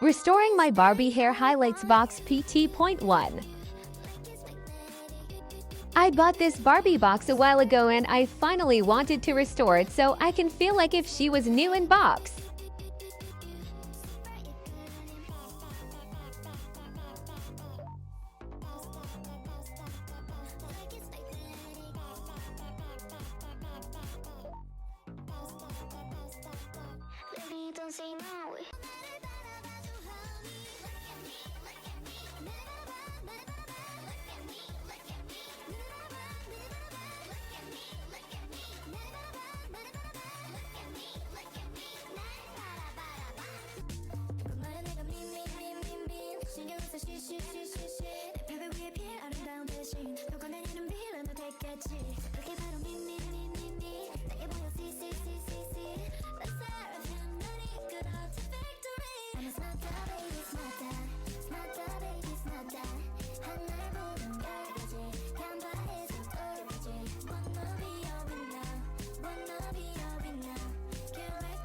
Restoring my Barbie hair highlights box Pt.1. I bought this Barbie box a while ago and I finally wanted to restore it so I can feel like if she was new in box.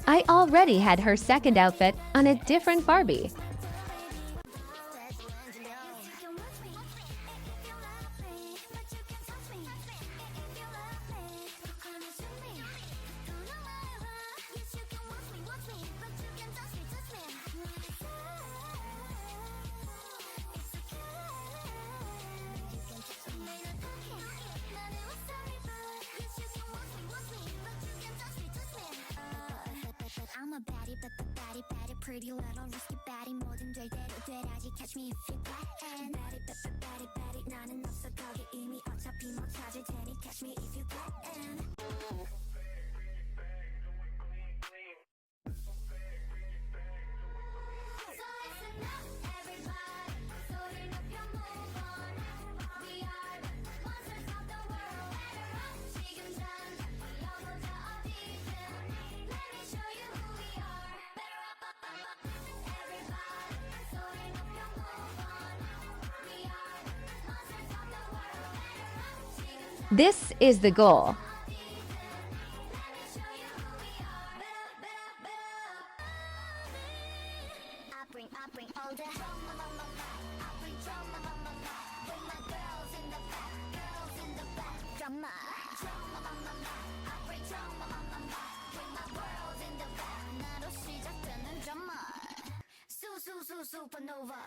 I already had her second outfit on a different Barbie. I'm a baddie, but the baddie, pretty little risky baddie. 뭐든 될 대로 되라지. Catch me if you can. Baddie, but the baddie, 나는 없어 거기 이미 어차피 못 찾을 테니. Catch me if you can. This is the goal. Supernova.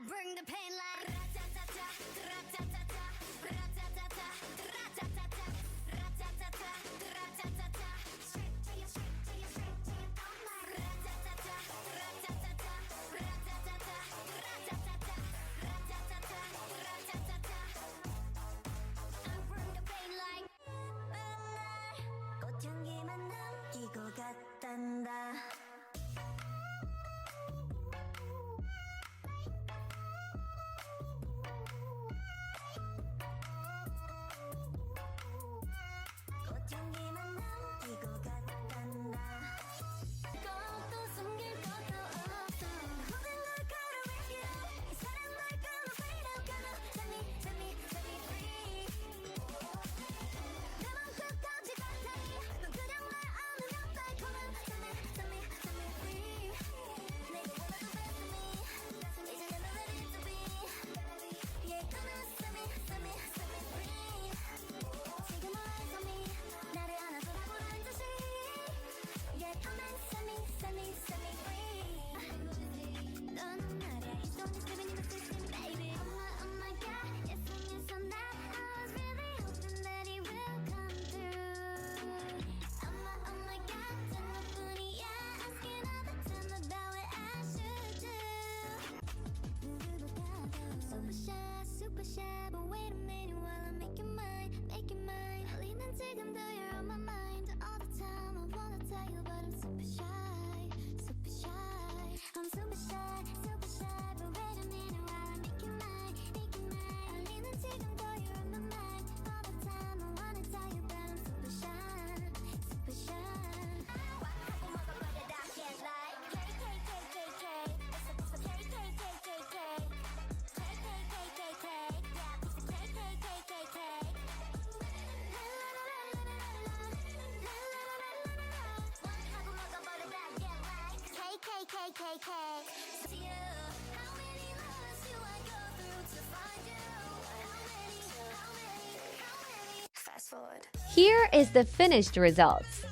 Bring the pain like ra-ta-ta-ta, ra-ta-ta-ta, ra-ta-ta-ta, ra-ta-ta-ta, ra-ta-ta-ta, ra-ta-ta-ta. Straight to your ra-ta-ta-ta, ra-ta-ta-ta, ra-ta-ta-ta, ra-ta-ta-ta, ra-ta-ta-ta, ra-ta-ta-ta. I bring the pain like 맨날 꽃향기만 남기고 갔단다. To you, how many lovers do I go through to find you? How many? Fast forward. Here is the finished results.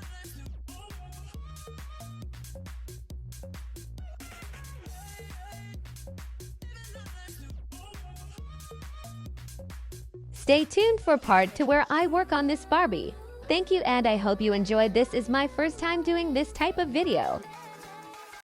Stay tuned for part 2 where I work on this Barbie. Thank you and I hope you enjoyed. This is my first time doing this type of video.